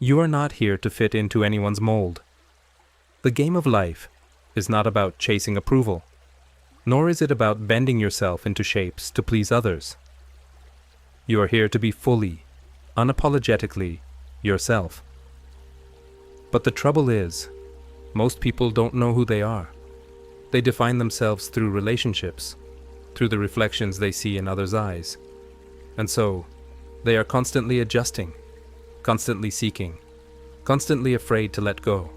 You are not here to fit into anyone's mold. The game of life is not about chasing approval, nor is it about bending yourself into shapes to please others. You are here to be fully, unapologetically yourself. But the trouble is, most people don't know who they are. They define themselves through relationships, through the reflections they see in others' eyes. And so, they are constantly adjusting, constantly seeking, constantly afraid to let go.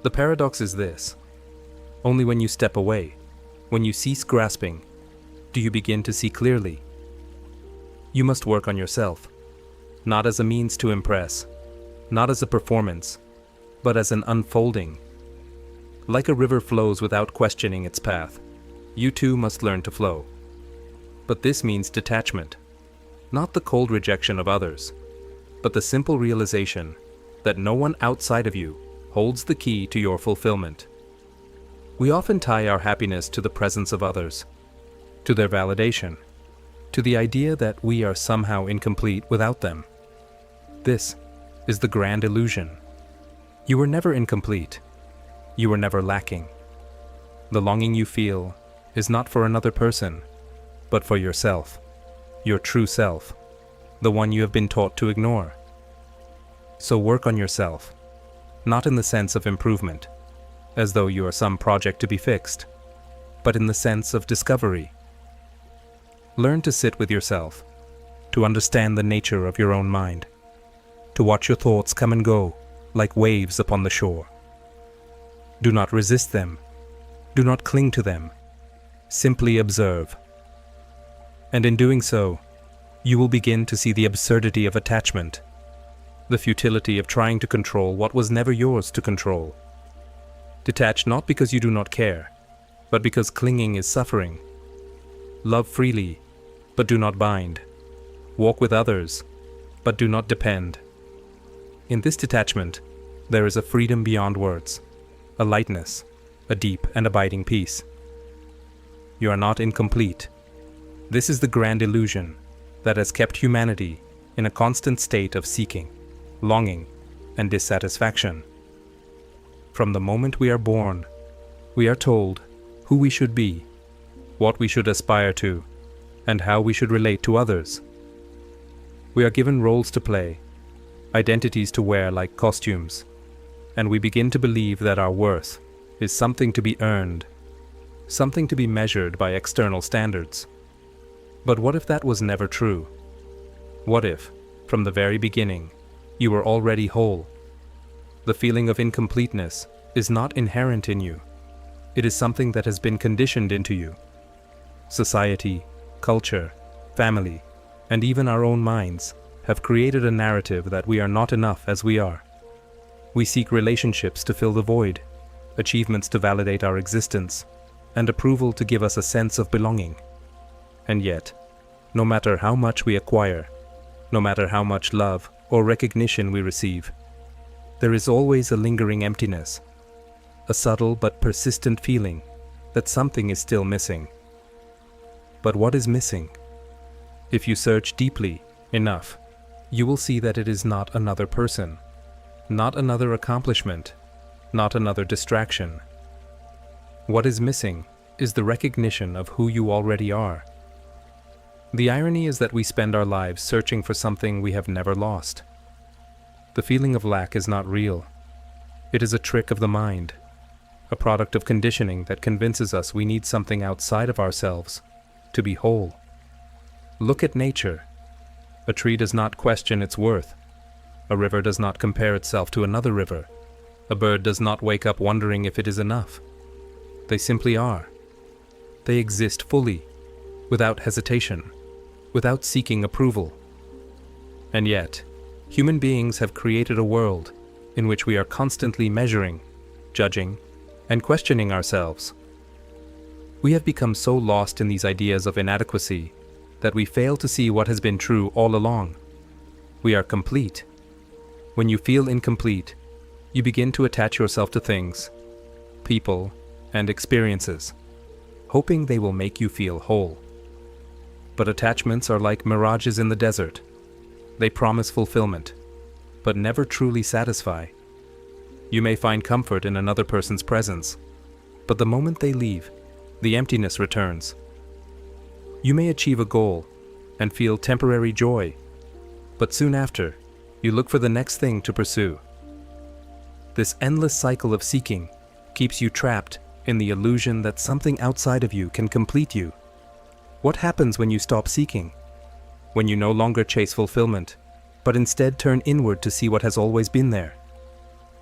The paradox is this: only when you step away, when you cease grasping, do you begin to see clearly. You must work on yourself, not as a means to impress, not as a performance, but as an unfolding. Like a river flows without questioning its path, you too must learn to flow. But this means detachment, not the cold rejection of others, but the simple realization that no one outside of you holds the key to your fulfillment. We often tie our happiness to the presence of others, to their validation, to the idea that we are somehow incomplete without them. This is the grand illusion. You were never incomplete. You were never lacking. The longing you feel is not for another person, but for yourself, your true self, the one you have been taught to ignore. So work on yourself, not in the sense of improvement, as though you are some project to be fixed, but in the sense of discovery. Learn to sit with yourself, to understand the nature of your own mind, to watch your thoughts come and go like waves upon the shore. Do not resist them. Do not cling to them. Simply observe. And in doing so, you will begin to see the absurdity of attachment, the futility of trying to control what was never yours to control. Detach not because you do not care, but because clinging is suffering. Love freely, but do not bind. Walk with others, but do not depend. In this detachment, there is a freedom beyond words, a lightness, a deep and abiding peace. You are not incomplete. This is the grand illusion that has kept humanity in a constant state of seeking, longing, and dissatisfaction. From the moment we are born, we are told who we should be, what we should aspire to, and how we should relate to others. We are given roles to play, identities to wear like costumes, and we begin to believe that our worth is something to be earned, something to be measured by external standards. But what if that was never true? What if, from the very beginning, you were already whole? The feeling of incompleteness is not inherent in you. It is something that has been conditioned into you. Society, culture, family, and even our own minds have created a narrative that we are not enough as we are. We seek relationships to fill the void, achievements to validate our existence, and approval to give us a sense of belonging. And yet, no matter how much we acquire, no matter how much love or recognition we receive, there is always a lingering emptiness, a subtle but persistent feeling that something is still missing. But what is missing? If you search deeply enough, you will see that it is not another person, not another accomplishment, not another distraction. What is missing is the recognition of who you already are. The irony is that we spend our lives searching for something we have never lost. The feeling of lack is not real. It is a trick of the mind, a product of conditioning that convinces us we need something outside of ourselves to be whole. Look at nature. A tree does not question its worth. A river does not compare itself to another river. A bird does not wake up wondering if it is enough. They simply are. They exist fully, without hesitation, without seeking approval. And yet, human beings have created a world in which we are constantly measuring, judging, and questioning ourselves. We have become so lost in these ideas of inadequacy that we fail to see what has been true all along. We are complete. When you feel incomplete, you begin to attach yourself to things, people, and experiences, hoping they will make you feel whole. But attachments are like mirages in the desert. They promise fulfillment, but never truly satisfy. You may find comfort in another person's presence, but the moment they leave, the emptiness returns. You may achieve a goal and feel temporary joy, but soon after, you look for the next thing to pursue. This endless cycle of seeking keeps you trapped in the illusion that something outside of you can complete you. What happens when you stop seeking? When you no longer chase fulfillment, but instead turn inward to see what has always been there?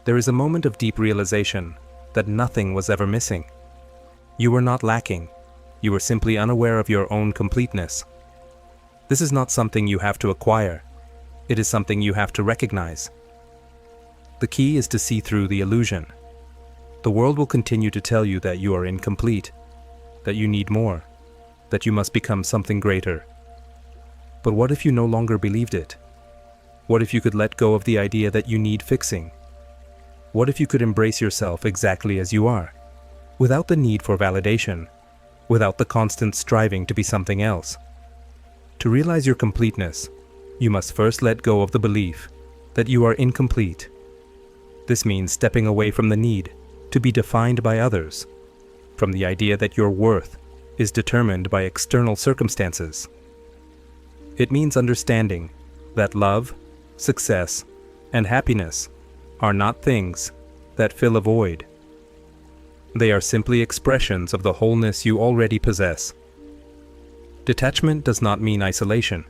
There is a moment of deep realization that nothing was ever missing. You were not lacking. You were simply unaware of your own completeness. This is not something you have to acquire. It is something you have to recognize. The key is to see through the illusion. The world will continue to tell you that you are incomplete, that you need more, that you must become something greater. But what if you no longer believed it? What if you could let go of the idea that you need fixing? What if you could embrace yourself exactly as you are, without the need for validation, without the constant striving to be something else? To realize your completeness, you must first let go of the belief that you are incomplete. This means stepping away from the need to be defined by others, from the idea that your worth is determined by external circumstances. It means understanding that love, success, and happiness are not things that fill a void. They are simply expressions of the wholeness you already possess. Detachment does not mean isolation.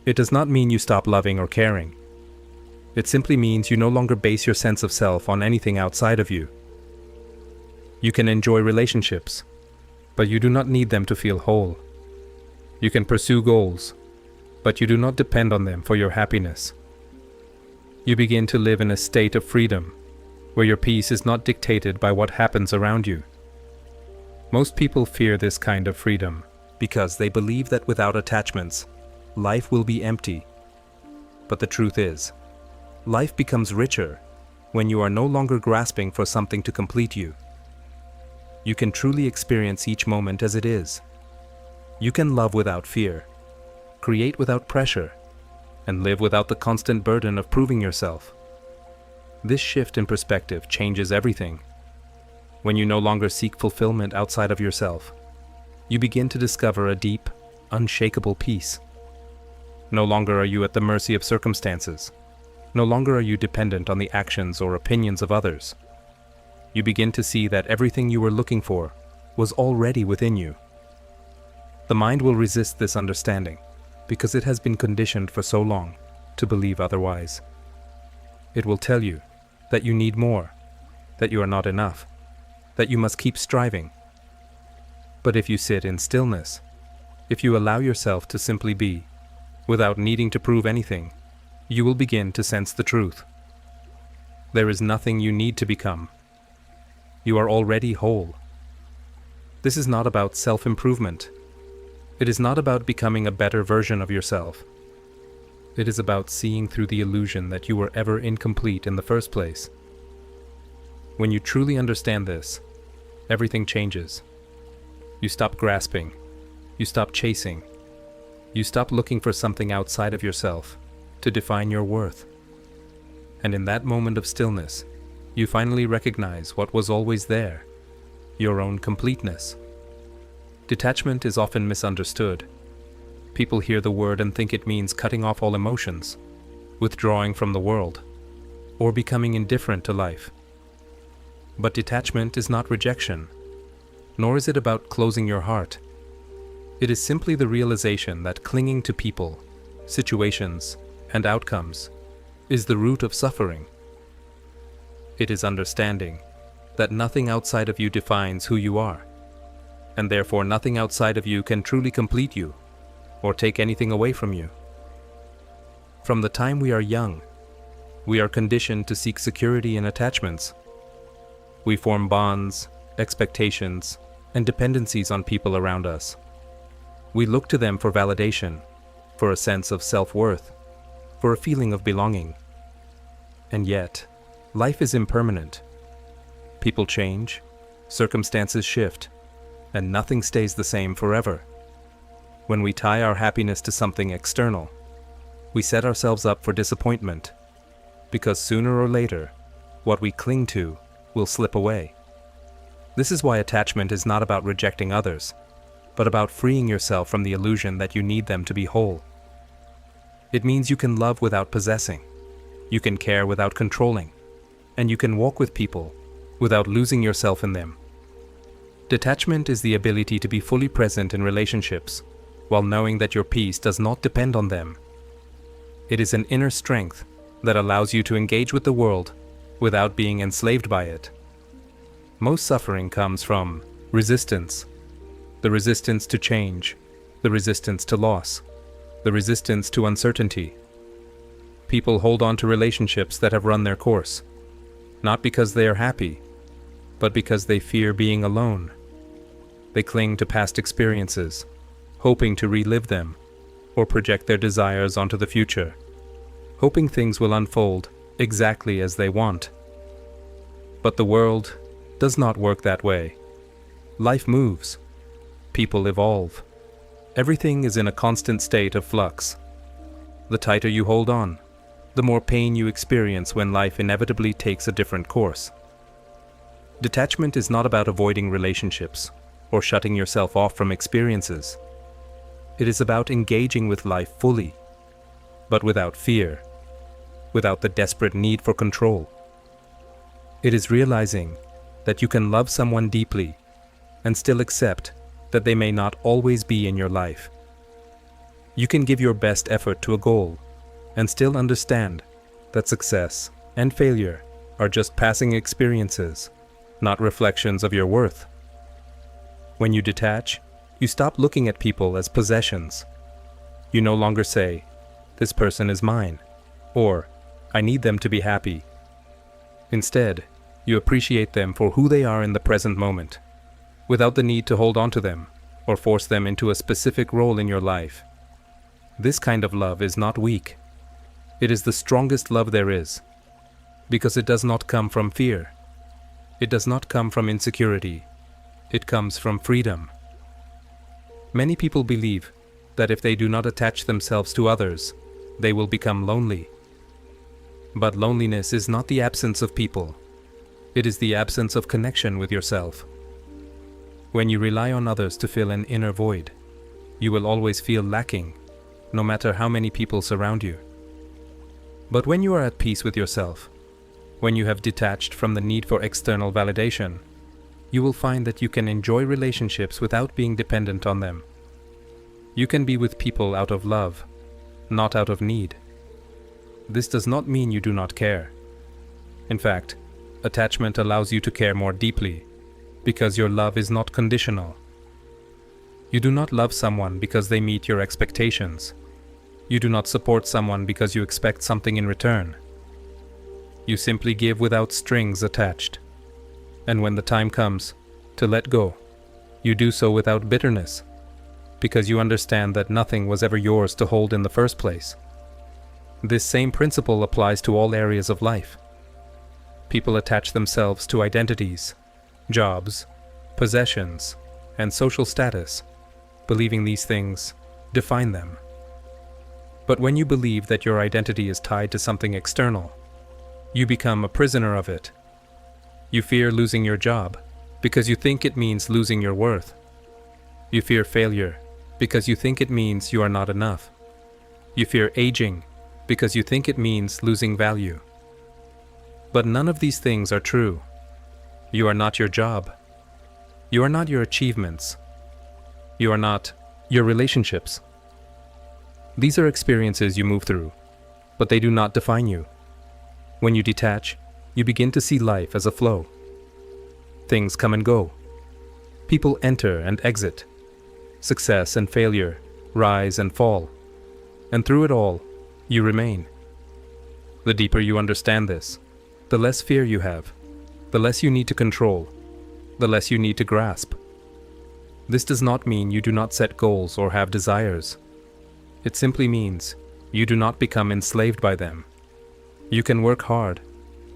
It does not mean you stop loving or caring. It simply means you no longer base your sense of self on anything outside of you. You can enjoy relationships, but you do not need them to feel whole. You can pursue goals, but you do not depend on them for your happiness. You begin to live in a state of freedom, where your peace is not dictated by what happens around you. Most people fear this kind of freedom because they believe that without attachments, life will be empty. But the truth is, life becomes richer when you are no longer grasping for something to complete you. You can truly experience each moment as it is. You can love without fear, create without pressure, and live without the constant burden of proving yourself. This shift in perspective changes everything. When you no longer seek fulfillment outside of yourself, you begin to discover a deep, unshakable peace. No longer are you at the mercy of circumstances. No longer are you dependent on the actions or opinions of others. You begin to see that everything you were looking for was already within you. The mind will resist this understanding because it has been conditioned for so long to believe otherwise. It will tell you that you need more, that you are not enough, that you must keep striving. But if you sit in stillness, if you allow yourself to simply be, without needing to prove anything, you will begin to sense the truth. There is nothing you need to become. You are already whole. This is not about self-improvement. It is not about becoming a better version of yourself. It is about seeing through the illusion that you were ever incomplete in the first place. When you truly understand this, everything changes. You stop grasping. You stop chasing. You stop looking for something outside of yourself to define your worth. And in that moment of stillness, you finally recognize what was always there, your own completeness. Detachment is often misunderstood. People hear the word and think it means cutting off all emotions, withdrawing from the world, or becoming indifferent to life. But detachment is not rejection, nor is it about closing your heart. It is simply the realization that clinging to people, situations, and outcomes is the root of suffering. It is understanding that nothing outside of you defines who you are, and therefore nothing outside of you can truly complete you or take anything away from you. From the time we are young, we are conditioned to seek security in attachments. We form bonds, expectations, and dependencies on people around us. We look to them for validation, for a sense of self-worth, for a feeling of belonging. And yet, life is impermanent. People change, circumstances shift, and nothing stays the same forever. When we tie our happiness to something external, we set ourselves up for disappointment, because sooner or later, what we cling to will slip away. This is why attachment is not about rejecting others, but about freeing yourself from the illusion that you need them to be whole. It means you can love without possessing, you can care without controlling, and you can walk with people without losing yourself in them. Detachment is the ability to be fully present in relationships while knowing that your peace does not depend on them. It is an inner strength that allows you to engage with the world without being enslaved by it. Most suffering comes from resistance. The resistance to change, the resistance to loss, the resistance to uncertainty. People hold on to relationships that have run their course, not because they are happy, but because they fear being alone. They cling to past experiences, hoping to relive them, or project their desires onto the future, hoping things will unfold exactly as they want. But the world does not work that way. Life moves. People evolve. Everything is in a constant state of flux. The tighter you hold on, the more pain you experience when life inevitably takes a different course. Detachment is not about avoiding relationships or shutting yourself off from experiences. It is about engaging with life fully, but without fear, without the desperate need for control. It is realizing that you can love someone deeply and still accept that they may not always be in your life. You can give your best effort to a goal and still understand that success and failure are just passing experiences, not reflections of your worth. When you detach, you stop looking at people as possessions. You no longer say, "This person is mine," or "I need them to be happy." Instead, you appreciate them for who they are in the present moment, without the need to hold on to them or force them into a specific role in your life. This kind of love is not weak. It is the strongest love there is, because it does not come from fear. It does not come from insecurity. It comes from freedom. Many people believe that if they do not attach themselves to others, they will become lonely. But loneliness is not the absence of people. It is the absence of connection with yourself. When you rely on others to fill an inner void, you will always feel lacking, no matter how many people surround you. But when you are at peace with yourself, when you have detached from the need for external validation, you will find that you can enjoy relationships without being dependent on them. You can be with people out of love, not out of need. This does not mean you do not care. In fact, attachment allows you to care more deeply, because your love is not conditional. You do not love someone because they meet your expectations. You do not support someone because you expect something in return. You simply give without strings attached. And when the time comes to let go, you do so without bitterness, because you understand that nothing was ever yours to hold in the first place. This same principle applies to all areas of life. People attach themselves to identities, jobs, possessions, and social status, believing these things define them. But when you believe that your identity is tied to something external, you become a prisoner of it. You fear losing your job because you think it means losing your worth. You fear failure because you think it means you are not enough. You fear aging because you think it means losing value. But none of these things are true. You are not your job. You are not your achievements. You are not your relationships. These are experiences you move through, but they do not define you. When you detach, you begin to see life as a flow. Things come and go. People enter and exit. Success and failure rise and fall. And through it all, you remain. The deeper you understand this, the less fear you have, the less you need to control, the less you need to grasp. This does not mean you do not set goals or have desires. It simply means you do not become enslaved by them. You can work hard,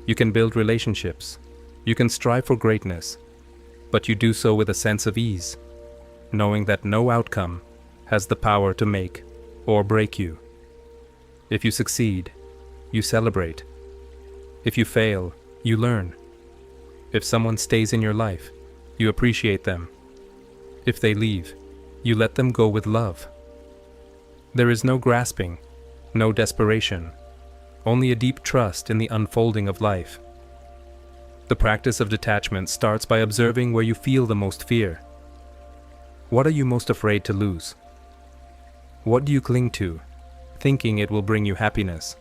you can build relationships, you can strive for greatness, but you do so with a sense of ease, knowing that no outcome has the power to make or break you. If you succeed, you celebrate. If you fail, you learn. If someone stays in your life, you appreciate them. If they leave, you let them go with love. There is no grasping, no desperation, only a deep trust in the unfolding of life. The practice of detachment starts by observing where you feel the most fear. What are you most afraid to lose? What do you cling to, thinking it will bring you happiness?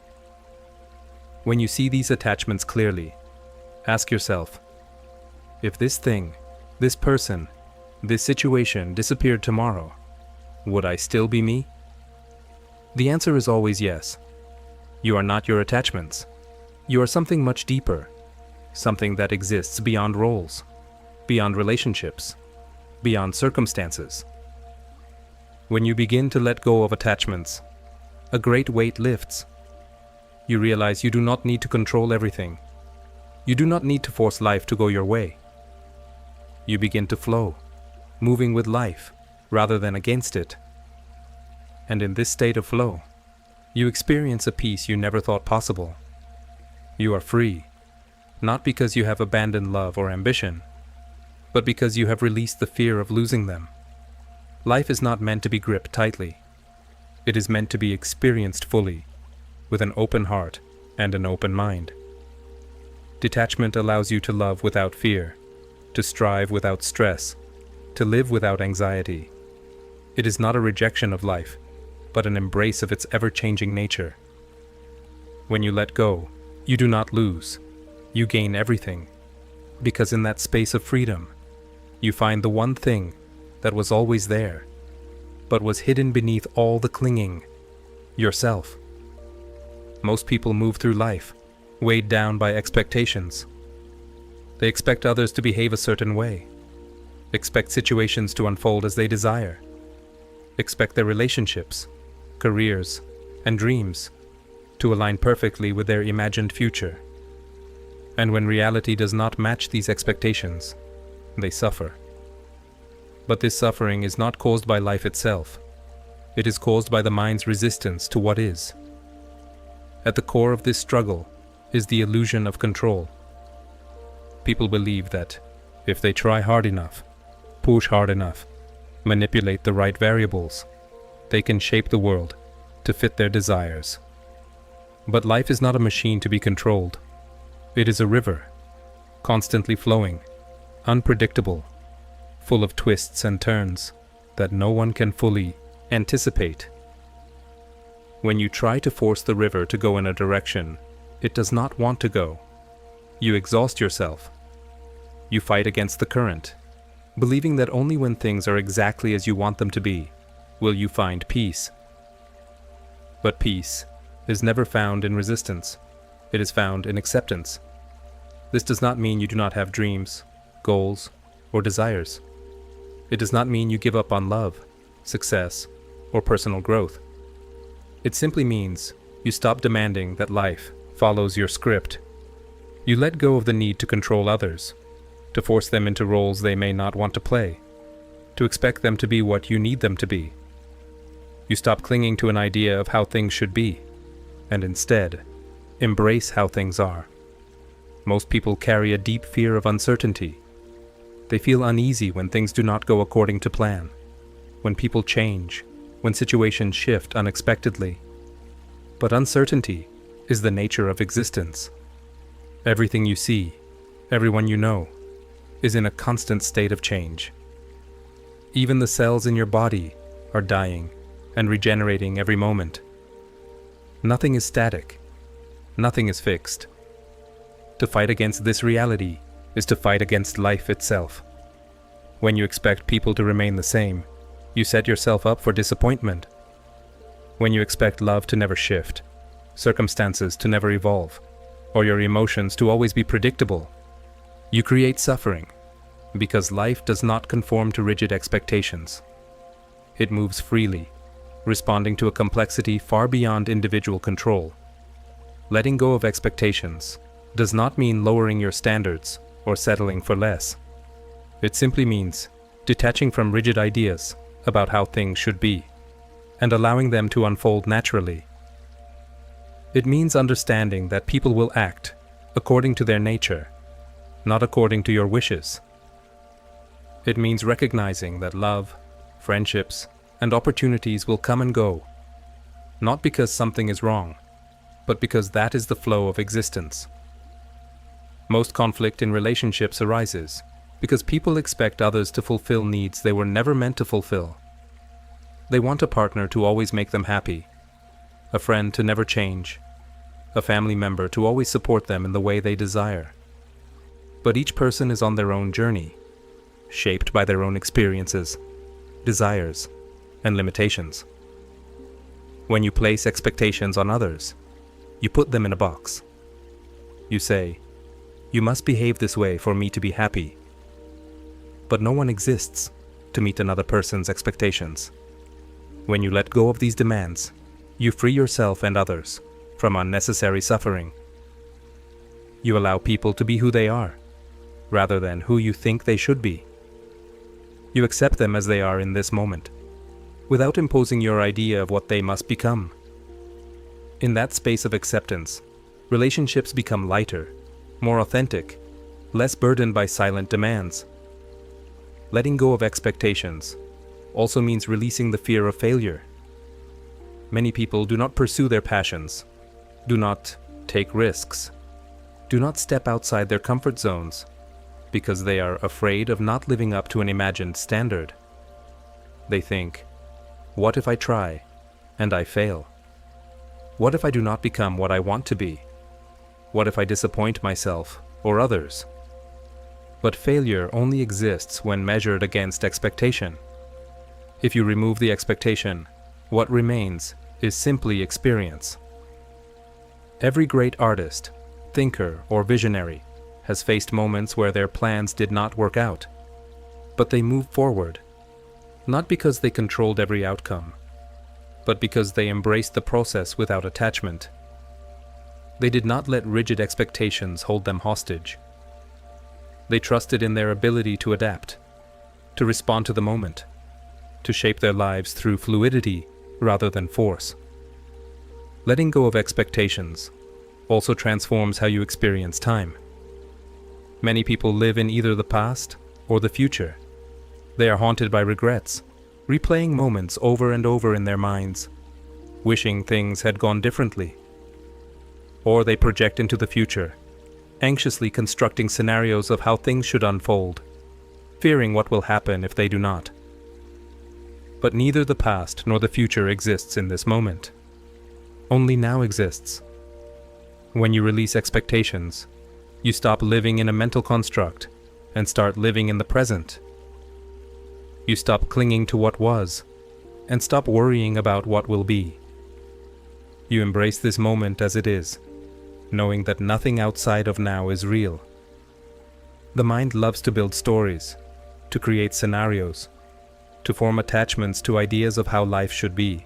When you see these attachments clearly, ask yourself, if this thing, this person, this situation disappeared tomorrow, would I still be me? The answer is always yes. You are not your attachments. You are something much deeper, something that exists beyond roles, beyond relationships, beyond circumstances. When you begin to let go of attachments, a great weight lifts. You realize you do not need to control everything. You do not need to force life to go your way. You begin to flow, moving with life rather than against it. And in this state of flow, you experience a peace you never thought possible. You are free, not because you have abandoned love or ambition, but because you have released the fear of losing them. Life is not meant to be gripped tightly. It is meant to be experienced fully, with an open heart and an open mind. Detachment allows you to love without fear, to strive without stress, to live without anxiety. It is not a rejection of life, but an embrace of its ever-changing nature. When you let go, you do not lose. You gain everything, because in that space of freedom, you find the one thing that was always there, but was hidden beneath all the clinging: yourself. Most people move through life, weighed down by expectations. They expect others to behave a certain way, expect situations to unfold as they desire, expect their relationships, careers, and dreams to align perfectly with their imagined future. And when reality does not match these expectations, they suffer. But this suffering is not caused by life itself. It is caused by the mind's resistance to what is. At the core of this struggle is the illusion of control. People believe that if they try hard enough, push hard enough, manipulate the right variables, they can shape the world to fit their desires. But life is not a machine to be controlled. It is a river, constantly flowing, unpredictable, full of twists and turns that no one can fully anticipate. When you try to force the river to go in a direction it does not want to go, you exhaust yourself. You fight against the current, believing that only when things are exactly as you want them to be will you find peace. But peace is never found in resistance. It is found in acceptance. This does not mean you do not have dreams, goals, or desires. It does not mean you give up on love, success, or personal growth. It simply means you stop demanding that life follows your script. You let go of the need to control others, to force them into roles they may not want to play, to expect them to be what you need them to be. You stop clinging to an idea of how things should be, and instead, embrace how things are. Most people carry a deep fear of uncertainty. They feel uneasy when things do not go according to plan, when people change, when situations shift unexpectedly. But uncertainty is the nature of existence. Everything you see, everyone you know, is in a constant state of change. Even the cells in your body are dying and regenerating every moment. Nothing is static. Nothing is fixed. To fight against this reality is to fight against life itself. When you expect people to remain the same, you set yourself up for disappointment. When you expect love to never shift, circumstances to never evolve, or your emotions to always be predictable, you create suffering, because life does not conform to rigid expectations. It moves freely, responding to a complexity far beyond individual control. Letting go of expectations does not mean lowering your standards or settling for less. It simply means detaching from rigid ideas about how things should be and allowing them to unfold naturally. It means understanding that people will act according to their nature, not according to your wishes. It means recognizing that love, friendships, and opportunities will come and go, not because something is wrong, but because that is the flow of existence. Most conflict in relationships arises because people expect others to fulfill needs they were never meant to fulfill. They want a partner to always make them happy, a friend to never change, a family member to always support them in the way they desire. But each person is on their own journey, shaped by their own experiences, desires, and limitations. When you place expectations on others, you put them in a box. You say, "You must behave this way for me to be happy." But no one exists to meet another person's expectations. When you let go of these demands, you free yourself and others from unnecessary suffering. You allow people to be who they are, rather than who you think they should be. You accept them as they are in this moment, without imposing your idea of what they must become. In that space of acceptance, relationships become lighter, more authentic, less burdened by silent demands. Letting go of expectations also means releasing the fear of failure. Many people do not pursue their passions, do not take risks, do not step outside their comfort zones, because they are afraid of not living up to an imagined standard. They think, "What if I try and I fail? What if I do not become what I want to be? What if I disappoint myself or others?" But failure only exists when measured against expectation. If you remove the expectation, what remains is simply experience. Every great artist, thinker, or visionary has faced moments where their plans did not work out, but they moved forward, not because they controlled every outcome, but because they embraced the process without attachment. They did not let rigid expectations hold them hostage. They trusted in their ability to adapt, to respond to the moment, to shape their lives through fluidity rather than force. Letting go of expectations also transforms how you experience time. Many people live in either the past or the future. They are haunted by regrets, replaying moments over and over in their minds, wishing things had gone differently. Or they project into the future, anxiously constructing scenarios of how things should unfold, fearing what will happen if they do not. But neither the past nor the future exists in this moment. Only now exists. When you release expectations, you stop living in a mental construct and start living in the present. You stop clinging to what was and stop worrying about what will be. You embrace this moment as it is, knowing that nothing outside of now is real. The mind loves to build stories, to create scenarios, to form attachments to ideas of how life should be.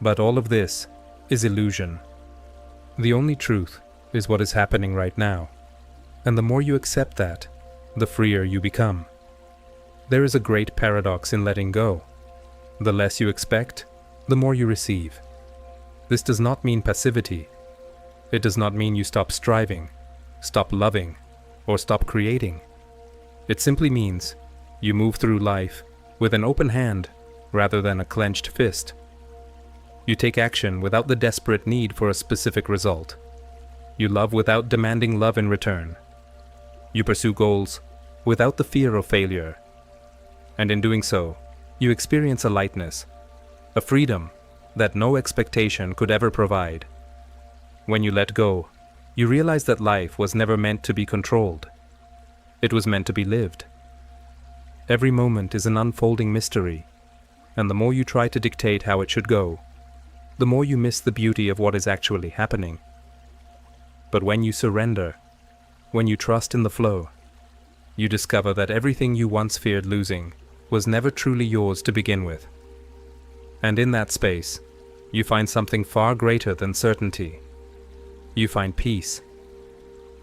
But all of this is illusion. The only truth is what is happening right now, and the more you accept that, the freer you become. There is a great paradox in letting go. The less you expect, the more you receive. This does not mean passivity. It does not mean you stop striving, stop loving, or stop creating. It simply means you move through life with an open hand rather than a clenched fist. You take action without the desperate need for a specific result. You love without demanding love in return. You pursue goals without the fear of failure. And in doing so, you experience a lightness, a freedom that no expectation could ever provide. When you let go, you realize that life was never meant to be controlled. It was meant to be lived. Every moment is an unfolding mystery, and the more you try to dictate how it should go, the more you miss the beauty of what is actually happening. But when you surrender, when you trust in the flow, you discover that everything you once feared losing was never truly yours to begin with. And in that space, you find something far greater than certainty. You find peace.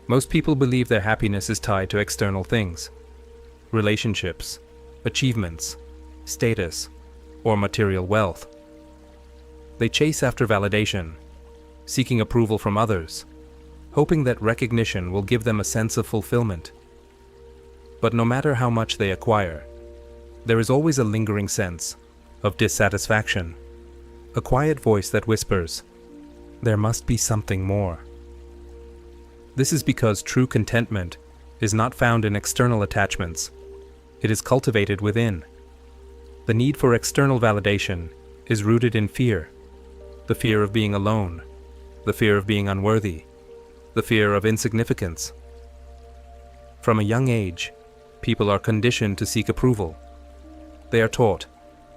Most people believe their happiness is tied to external things, relationships, achievements, status, or material wealth. They chase after validation, seeking approval from others, hoping that recognition will give them a sense of fulfillment. But no matter how much they acquire, there is always a lingering sense of dissatisfaction, a quiet voice that whispers, "There must be something more." This is because true contentment is not found in external attachments. It is cultivated within. The need for external validation is rooted in fear, the fear of being alone, the fear of being unworthy, the fear of insignificance. From a young age, people are conditioned to seek approval. They are taught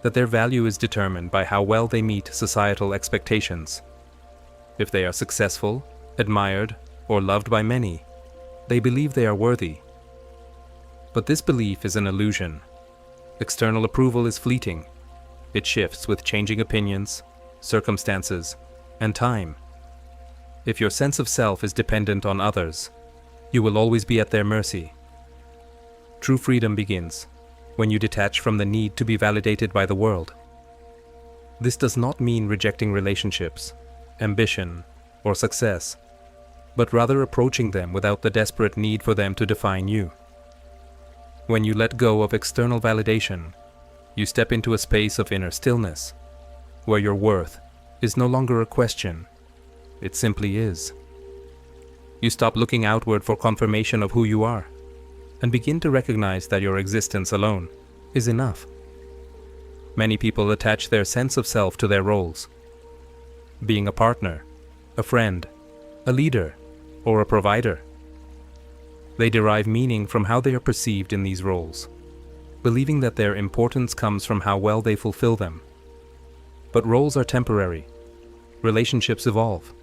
that their value is determined by how well they meet societal expectations. If they are successful, admired, or loved by many, they believe they are worthy. But this belief is an illusion. External approval is fleeting. It shifts with changing opinions, circumstances, and time. If your sense of self is dependent on others, you will always be at their mercy. True freedom begins when you detach from the need to be validated by the world. This does not mean rejecting relationships, ambition, or success, but rather approaching them without the desperate need for them to define you. When you let go of external validation, you step into a space of inner stillness, where your worth is no longer a question, it simply is. You stop looking outward for confirmation of who you are, and begin to recognize that your existence alone is enough. Many people attach their sense of self to their roles. Being a partner, a friend, a leader, or a provider. They derive meaning from how they are perceived in these roles, believing that their importance comes from how well they fulfill them. But roles are temporary. Relationships evolve.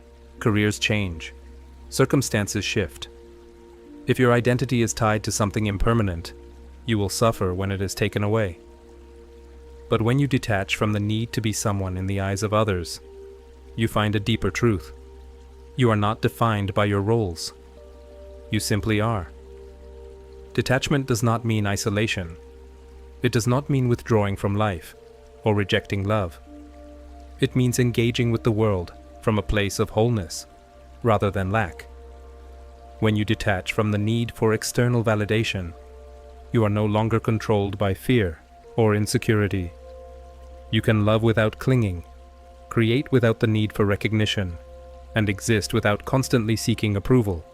Careers change. Circumstances shift. If your identity is tied to something impermanent, you will suffer when it is taken away. But when you detach from the need to be someone in the eyes of others, you find a deeper truth. You are not defined by your roles. You simply are. Detachment does not mean isolation. It does not mean withdrawing from life or rejecting love. It means engaging with the world from a place of wholeness rather than lack. When you detach from the need for external validation, you are no longer controlled by fear or insecurity. You can love without clinging, create without the need for recognition, and exist without constantly seeking approval.